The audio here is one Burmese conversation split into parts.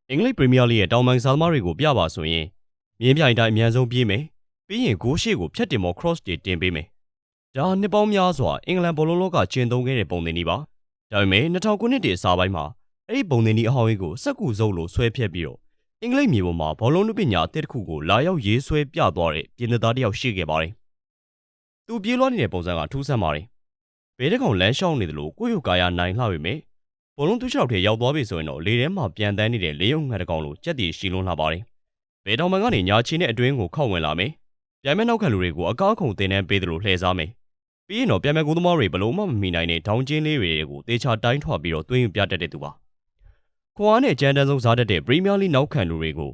အင်္ဂလိပ်ပရီးမီးယားလိရဲ့တောင်ပိုင်းစားသမားတွေကိုပြပါဆိုရင်မြင်းပြိုင်တိုင်းအမြန်ဆုံးပြေးမယ်ပြီးရင်ဂိုးရှေ့ကိုဖြတ်တင်မော် cross တွေတင်ပေးမယ်ဒါနှစ်ပေါင်းများစွာအင်္ဂလန်ဘောလုံးလောကကျင့်သုံးခဲ့တဲ့ပုံသင်နည်းပါဒါပေမဲ့2000ခုနှစ်တည်းအစပိုင်းမှာအဲ့ဒီပုံသင်နည်းအဟောင်းကြီးကိုစက်ကူစုပ်လို့ဆွဲဖြတ်ပြီးတော့အင်္ဂလိပ်မြေပေါ်မှာဘောလုံးနုပညာအသစ်တစ်ခုကိုလာရောက်ရေးဆွဲပြသွားတဲ့ပြင်သစ်သားတစ်ယောက်ရှိခဲ့ပါတယ်သူပြေးလွှားနေတဲ့ပုံစံကထူးဆန်းပါတယ်ဘဲတစ်ကောင်လမ်းလျှောက်နေတယ်လို့ကိုယ့်ရုပ်ကာယနိုင်လှပေမဲ့ဘောလုံးသူ့ချောက်ထဲရောက်သွားပြီဆိုရင်တော့လေထဲမှာပြန်တန်းနေတဲ့လေးရုံငှက်တစ်ကောင်လိုကြက်တည်ရှိလွန်းလာပါတယ်ဘဲတောင်ပံကနေညာချီနဲ့အတွင်းကိုခောက်ဝင်လာမယ်ပြိုင်မဲ့နောက်ခံလူတွေကိုအကားခုံတင်နှန်းပေးတယ်လို့လှည့်စားမယ်ပြီးရင်တော့ပြိုင်မဲ့ကိုသမားတွေဘလို့မှမမီနိုင်တဲ့ဒေါင်းကျင်းလေးတွေကိုတေချာတိုင်းထွာပြီးတော့သွင်းယူပြတတ်တဲ့သူပါခွန်အားနဲ့ကြမ်းတမ်းဆုံးစားတတ်တဲ့ပရီးမီးယားလိနောက်ခံလူတွေကို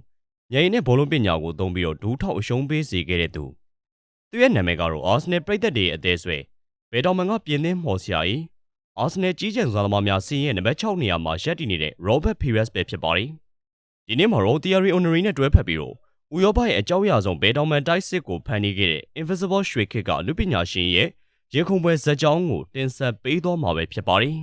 ညရင်နဲ့ဘောလုံးပညာကိုသုံးပြီးတော့ဒူးထောက်အရှုံးပေးစေခဲ့တဲ့သူသူရဲ့နာမည်ကတော့အာဆနယ်ပရိသတ်တွေရဲ့အသေးဆွဲဘဲတောင်ပံကပြင်းသင်းမော်စရာကြီးအာဆနယ်ကြီးကျယ်စားသမားများစီးရင်နံပါတ်6နေရာမှာရပ်တည်နေတဲ့ Robert Pires ပဲဖြစ်ပါတယ်ဒီနေ့မှာတော့ Thierry Henry နဲ့တွဲဖက်ပြီးတော့ဥရောပရဲ့အကြောက်ရဆုံးဘဲတောင်ပံတိုက်စစ်ကိုဖန်တီးခဲ့တဲ့ Invisible ရွှေခေတ်ကလူပညာရှင်ရဲ့ရင်ခုန်ပွဲဇာတ်ကြောင်းကိုတင်ဆက်ပေးသွားမှာပဲဖြစ်ပါတယ်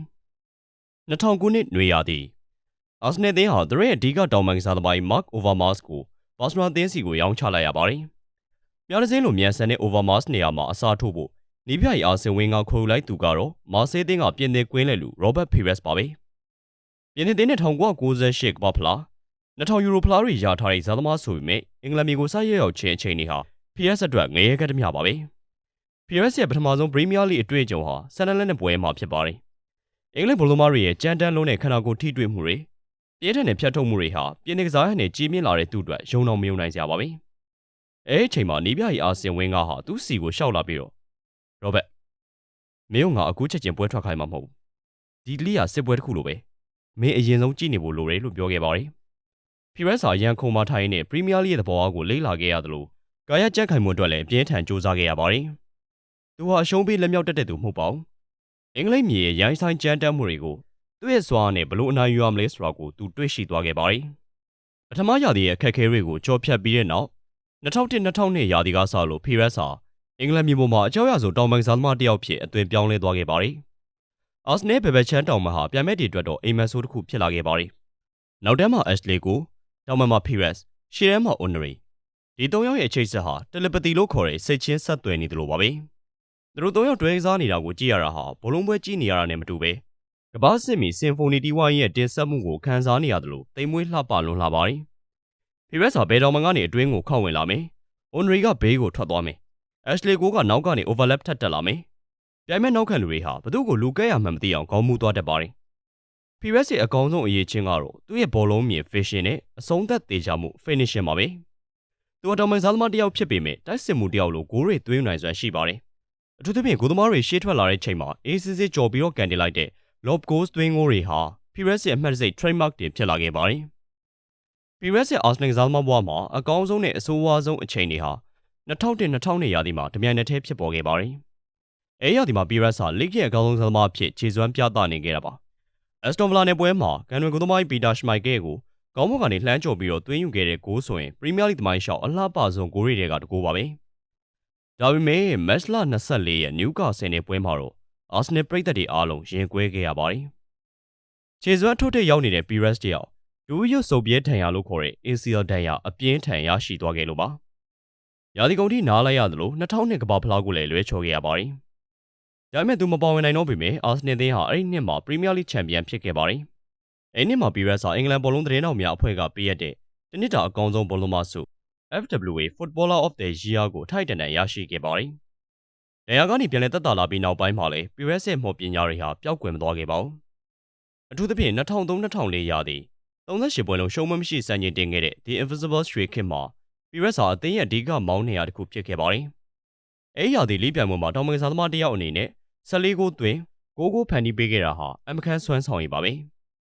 2000ခုနှစ်နွေရာသီအာဆနယ်သင်းဟာသူရဲ့အဓိကတောင်ပံကစားသမား Mark Overmars ကိုဘာစနာသင်းစီကိုရောင်းချလိုက်ရပါတယ်။များတစ်စင်းလိုမြန်ဆန်တဲ့ Overmars နေရာမှာအစားထိုးဖို့နီးပြရီအာဆင်ဝင်းကခေါ်လိုက်သူကတော့မာဆေးသင်းကပြင်သစ်ကွင်းလဲလူ Robert Pires ပါပဲ။ပြင်သစ်သင်းနဲ့1998ကမ္ဘာဖလား2000ယူရိုဖလားတွေရထားတဲ့ဇာသမားဆိုပေမဲ့အင်္ဂလန်မျိုးကိုဆိုက်ရောက်ခြင်းအချိန်တွေဟာ Pires အတွက်ငရဲကတည်းကပါပဲ။ Pires ရဲ့ပထမဆုံးပရီးမီးယားလိအတွေ့အကြုံဟာဆန်နလန်နဲ့ပွဲမှာဖြစ်ပါတယ်။အင်္ဂလိပ်ဘောလုံးသမားတွေရဲ့ကြမ်းတမ်းလုံးတဲ့ခန္ဓာကိုယ်ထိတွေ့မှုတွေပြင်းထန်တဲ့ဖြတ်ထုတ်မှုတွေဟာပြင်သစ်ကစားရတဲ့ကြီးမြင့်လာတဲ့သူ့အတွက်ယုံတော့မယုံနိုင်စရာပါပဲ။အဲဒီအချိန်မှာနီးပြရီအာဆင်ဝင်းကဟာသူ့စီကိုရှောက်လာပြီးတော့ Robert မင်းကငါအခုချက်ချင်းပွဲထွက်ခိုင်းမှာမဟုတ်ဘူး။ဒီလိကစစ်ပွဲတစ်ခုလိုပဲမင်းအရင်ဆုံးကြည့်နေဖို့လိုတယ်လို့ပြောခဲ့ပါတယ်။ Pires ဟာရန်ကုန်မှာထိုင်နေတဲ့ပရီးမီးယားလိရဲ့သဘောအားကိုလေ့လာခဲ့ရတယ်လို့ကာယကြက်ခိုင်မှုအတွက်လည်းပြင်းထန်စူးစမ်းခဲ့ရပါတယ်။သူဟာအရှုံးပေးလက်မြောက်တတ်တဲ့သူမဟုတ်ပါဘူး။အင်္ဂလိပ်မြေရဲ့ရိုင်းဆိုင်ကြမ်းတမ်းမှုတွေကိုသူ့ရဲ့စွမ်းနဲ့ဘလို့အနိုင်ယူရမလဲဆိုတာကိုသူတွေ့ရှိသွားခဲ့ပါတယ်။ပထမရာသီရဲ့အခက်အခဲတွေကိုကြော်ဖြတ်ပြီးတဲ့နောက်2001-2002ရာသီကစလို့ Pires ဟာအင်္ဂလန်မြေပေါ်မှာအကြောက်ရဆုံးတောင်ပံစားသမားတစ်ယောက်ဖြစ်အသွင်ပြောင်းလဲသွားခဲ့ပါတယ်။အာဆနယ်ဘယ်ဘက်ချမ်းတောင်ပံဟာပြိုင်မဲ့တွေအတွက်တော့အိမ်မက်ဆိုးတစ်ခုဖြစ်လာခဲ့ပါတယ်။နောက်တန်းမှာ Ashley ကိုတောင်ပံမှာ Pires ရှေ့တန်းမှာ Henry ဒီ၃ယောက်ရဲ့အချိတ်ဆက်ဟာတယ်လီပတီလို့ခေါ်တဲ့စိတ်ချင်းဆက်သွယ်နေတယ်လို့ပါပဲ။သူတို့၃ယောက်တွဲကစားနေတာကိုကြည့်ရတာဟာဘောလုံးပွဲကြည့်နေရတာနဲ့မတူပဲကမ္ဘာစစ်မီစင်ဖိုနီတီဝိုင်းရဲ့တင်ဆက်မှုကိုခန်းစားနေရတယ်လို့တိမ်မွေးလှပလွန်လာပါတယ်။ Pires ဟာဘယ်တော်မှကနေအတွင်းကိုခောက်ဝင်လာမယ်။ Henry ကဘေးကိုထွက်သွားမယ်။ Ashley ကိုနောက်ကနေ overlap ထပ်တက်လာမယ်။ပြိုင်မဲ့နောက်ခံလူတွေဟာဘသူ့ကိုလူကဲရမှန်းမသိအောင်ခေါင်းမူးသွားတတ်ပါတယ်။ Pires ရဲ့အကောင်းဆုံးအရေးချင်းကတော့သူ့ရဲ့ဘောလုံးမြင် vision နဲ့အဆုံးသက်သေးချာမှု finishing ပါပဲ။သူကတောင်ပံစားသမားတစ်ယောက်ဖြစ်ပေမဲ့တိုက်စစ်မှုတစ်ယောက်လိုဂိုးတွေသွင်းနိုင်စွမ်းရှိပါတယ်။အထူးသဖြင့်ဂိုးသမားတွေရှေ့ထွက်လာတဲ့ချိန်မှာအေးစစ်စစ်ကြော်ပြီးတော့ကန်တင်လိုက်တဲ့ lob goals သွင်းဂိုးတွေဟာ Pires ရဲ့အမှတ်တံဆိပ် trademark တင်ဖြစ်လာခဲ့ပါတယ်။ Pires ရဲ့ Arsenal ကစားသမားဘဝမှာအကောင်းဆုံးနဲ့အဆိုးဝါးဆုံးအချိန်တွေဟာ2001-2002ရာသီမှာတပြိုင်နက်တည်းဖြစ်ပေါ်ခဲ့ပါတယ်။အဲဒီရာသီမှာ Pires ဟာလိဂ်ရဲ့အကောင်းဆုံးကစားသမားအဖြစ်ခြေစွမ်းပြသနေခဲ့တာပါ။ Aston Villa နဲ့ပွဲမှာကန်တွင်ဂိုးသမားပီတာရှမိုက်ကယ်ကိုခေါင်းပေါ်ကနေလှမ်းကျော်ပြီးတော့သွင်းယူခဲ့တဲ့ဂိုးဆိုရင်ပရီးမီးယားလိသမိုင်းလျှောက်အလှပဆုံးဂိုးတွေကတကူပါပဲ။ဒါပေမဲ့မတ်လ24ရက်နယူကာဆယ်နယ်ပွဲမှာတော့အာဆနယ်ပရိသတ်တွေအားလုံးရင်ကွဲခဲ့ရပါတယ်။ခြေစွမ်းထုတ်ထိပ်ရောက်နေတဲ့ Pires တယောက်ဒူးရွတ်စုပ်ပြဲထန်ရလို့ခေါ်တဲ့ ACL ဒဏ်ရာအပြင်းထန်ရရှိသွားခဲ့လို့ပါ။ရာသီကုန်ထိနားလိုက်ရသလို2002ကမ္ဘာဖလားကိုလည်းလွဲချော်ခဲ့ရပါတယ်။ဒါပေမဲ့သူမပါဝင်နိုင်တော့ပေမဲ့အာဆနယ်သင်းဟာအဲ့ဒီနှစ်မှာပရီးမီးယားလိချန်ပီယံဖြစ်ခဲ့ပါတယ်။အဲ့ဒီနှစ်မှာ Pires ဟာအင်္ဂလန်ဘောလုံးသတင်းတော်များအဖွဲ့ကပေးရတဲ့တနစ်တာအကောင်းဆုံးဘောလုံးမဆု FWA Footballer of the Year ကိုထိုက်တန်တန်ရရှိခဲ့ပါတယ်။ဒဏ်ရာကနေပြန်လည်သက်သာလာပြီးနောက်ပိုင်းမှာလည်း Pires ရဲ့မော်ပညာတွေဟာပျောက်ကွယ်မသွားခဲ့ပါဘူး။အထူးသဖြင့်2003-2004ရာသီ38ပွဲလုံးရှုံးမမရှိစံချိန်တင်ခဲ့တဲ့ The Invisible ရွှေခေတ်မှာ Pires ဟာအသင်းရဲ့အဓိကမောင်းနေရာတစ်ခုဖြစ်ခဲ့ပါတယ်။အဲဒီရာသီလိပြိုင်ပွဲမှာတောင်ပံကစားသမားတစ်ယောက်အနေနဲ့14ဂိုးသွင်း9ဂိုးဖန်တီးပေးခဲ့တာဟာအမခန်းစွမ်းဆောင်ရည်ပါပဲ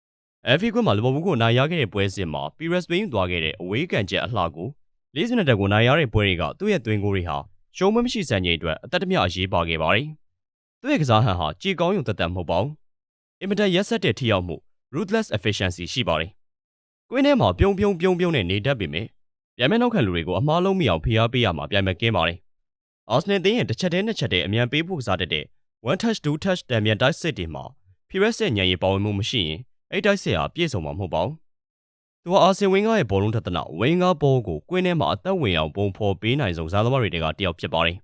။ FA ကွင်းမှာလီဗာပူးကိုနိုင်ရခဲ့တဲ့ပွဲစဉ်မှာ Pires သွင်းယူသွားခဲ့တဲ့အဝေးကန်ချက်အလှကို40နှစ်တက်ကိုနိုင်ရတဲ့ပွဲတွေကသူ့ရဲ့သွင်းဂိုးတွေဟာရှုံးမမရှိစံချိန်အတွက်အသက်တမျှအရေးပါခဲ့ပါတယ်။သူ့ရဲ့ကစားဟန်ဟာကြေကောင်းရုံသက်သက်မဟုတ်ပါဘူး။အင်မတန်ရက်စက်တဲ့ထိရောက်မှု ruthless efficiency ရှိပါတယ်။ကွင်းထဲမှာပြုံးနဲ့နေတတ်ပေမဲ့ပြိုင်မဲ့နောက်ခံလူတွေကိုအမားလုံးမိအောင်ဖိအားပေးရမှာပြိုင်မဲ့ကင်းပါတယ်။ Arsenal သင်းရဲ့တစ်ချက်တည်းနှစ်ချက်တည်းအမြန်ပေးဖို့ကစားတတ်တဲ့ one touch two touch တံမြန်တိုက်စစ်တွေမှာ Pires ရဲ့ညံရီပါဝင်မှုမရှိရင်အဲ့တိုက်စစ်ဟာပြည့်စုံမှာမဟုတ်ပါဘူး သူဟာအာဆင်ဝင်းကားရဲ့ဘောလုံးထက်သနာဝင်းကားဘောကိုကွင်းထဲမှာအသက်ဝင်အောင်ပုံဖော်ပေးနိုင်ဆုံးဇာသမားတွေကတယောက်ဖြစ်ပါတယ်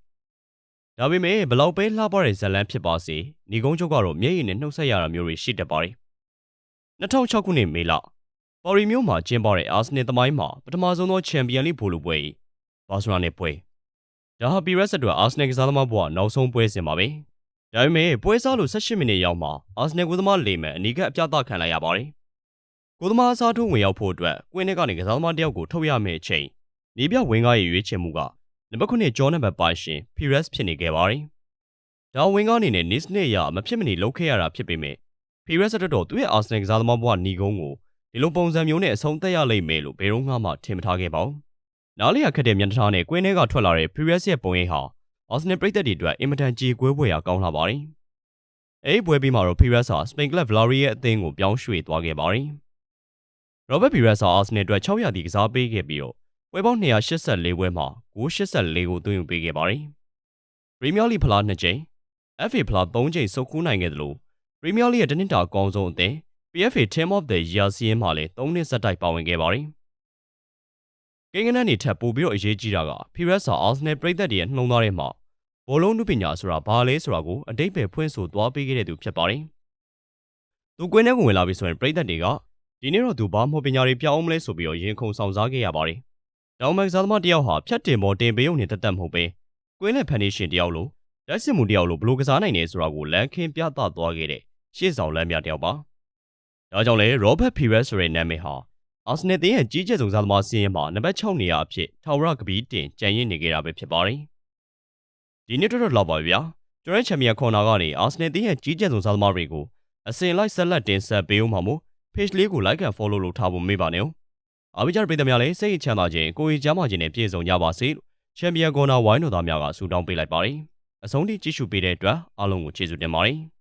။ဒါပေမဲ့ဘလောက်ပဲလှပတဲ့ဇလန်းဖြစ်ပါစေညီကုန်းချုပ်ကတော့မျက်ရည်နဲ့နှုတ်ဆက်ရတာမျိုးတွေရှိတတ်ပါတယ်။2006ခုနှစ်မေလပါရီမြို့မှာကျင်းပတဲ့အာဆင်နယ်သမိုင်းမှာပထမဆုံးသောချန်ပီယံလိဖိုလိုပွဲ၏ဘာစရာနဲ့ပွဲဒါဟာပီရက်စ်အတွက်အာဆင်နယ်ကစားသမားဘဝနောက်ဆုံးပွဲစဉ်ပါပဲ။ဒါပေမဲ့ပွဲစားလို့18မိနစ်ရောက်မှာအာဆင်နယ်ကစားသမားလေမန်အနီးကပ်အပြသခံလိုက်ရပါတယ်။ကိုသမားအစားထိုးဝင်ရောက်ဖို့အတွက်ကွင်းထဲကနေကစားသမားတယောက်ကိုထုတ်ရမယ့်အချိန်နီးပြဝင်းကားရဲ့ရွေးချယ်မှုကနံပါတ်9ဂျော်နံပါတ်ပိုင်ရှင်ပီရက်စ်ဖြစ်နေခဲ့ပါတယ်။ဒါဝင်းကားအနေနဲ့နစ်စနစ်အရမဖြစ်မနေလုပ်ခဲ့ရတာဖြစ်ပေမဲ့ပီရက်စ်အတွက်တော့သူ့ရဲ့အာဆင်နယ်ကစားသမားဘဝညီကုန်းကိုဒီလိုပုံစံမျိုးနဲ့အဆုံးသတ်ရလိမ့်မယ်လို့ဘယ်တော့မှထင်မထားခဲ့ပါဘူး။နားလည်ရခက်တဲ့မျက်နှာထားနဲ့ကွင်းထဲကထွက်လာတဲ့ပီရက်စ်ရဲ့ပုံရိပ်ဟာအာဆင်နယ်ပရိသတ်တွေအတွက်အင်မတန်ကြေကွဲဖွယ်ရာကောင်းလာပါတယ်။အဲဒီပွဲပြီးမှာတော့ပီရက်စ်ဟာစပိန်ကလပ်ဗလာရီရဲ့အသင်းကိုပြောင်းရွှေ့သွားခဲ့ပါတယ်။ရောဘတ်ပီရက်စ်ဟာအာဆင်နယ်အတွက်600ရာသီကစားပေးခဲ့ပြီးတော့ပွဲပေါင်း284ပွဲမှာဂိုး84ကိုသွင်းယူပေးခဲ့ပါတယ်။ပရီးမီးယားလိဖလား2ကြိမ် FA ဖလား3ကြိမ်စုပ်ကူးနိုင်ခဲ့တယ်လို့ပရီးမီးယားလိရဲ့တနင်္လာအကောင်းဆုံးအသင်း PFA Team of the Year စီးရင်မှာလည်း3နှစ်ဆက်တိုက်ပါဝင်ခဲ့ပါတယ်။ကိန်းဂဏန်းတွေထပ်ပိုပြီးတော့အရေးကြီးတာကပီရက်စ်ဟာအာဆင်နယ်ပရိသတ်တွေရဲ့နှလုံးသားထဲမှာဘောလုံးနုပညာဆိုတာဘာလဲဆိုတာကိုအတိတ်ပဲဖွင့်ဆိုသွားပေးခဲ့တဲ့သူဖြစ်ပါတယ်။သူကွင်းထဲကိုဝင်လာပြီဆိုရင်ပရိသတ်တွေကဒီနေ့တော့သူဘာမှပညာတွေပြအောင်မလဲဆိုပြီးတော့ရင်ခုန်ဆောင်စားခဲ့ရပါတယ်။တောင်မန်ကစားသမားတယောက်ဟာဖြတ်တင်ပေါ်တင်ပေးုံနဲ့တက်တက်မဟုတ်ပဲကွင်းလက်ဖန်နေရှင်တယောက်လိုတိုက်စစ်မှုတယောက်လိုဘလို့ကစားနိုင်နေဆိုတာကိုလမ်းခင်းပြသသွားခဲ့တဲ့ရှေ့ဆောင်လမ်းပြတယောက်ပါ။ဒါကြောင့်လေရောဘတ်ပီရက်စ်ဆိုတဲ့နာမည်ဟာအာဆင်နယ်သင်းရဲ့ကြီးကျယ်ဆုံးစားသမားစီးရင်မှာနံပါတ်6နေရာအဖြစ်ထာဝရကပီးတင်ကြံ့ရင့်နေခဲ့တာပဲဖြစ်ပါတယ်။ဒီနေ့တော့လောက်ပါဗျာ။ကျွန်တော်ချန်ပီယံခေါ်နာကနေအာဆင်နယ်သင်းရဲ့ကြီးကျယ်ဆုံးစားသမားတွေကိုအစဉ်လိုက်ဆက်လက်တင်ဆက်ပေးဦးမှာမို့ page လေးကို like and follow လုပ်ထားဖို့မေ့ပါနဲ့။အားပေးကြတဲ့ပရိသတ်များလည်းစိတ်ချမ်းသာခြင်းကိုယ်ရေးချမ်းသာခြင်းနဲ့ပြည့်စုံကြပါစေလို့ချန်ပီယံခေါ်နာဝိုင်းတော်သားများကဆုတောင်းပေးလိုက်ပါတယ်။အဆုံးထိကြည့်ရှုပေးတဲ့အတွက်အားလုံးကိုကျေးဇူးတင်ပါတယ်။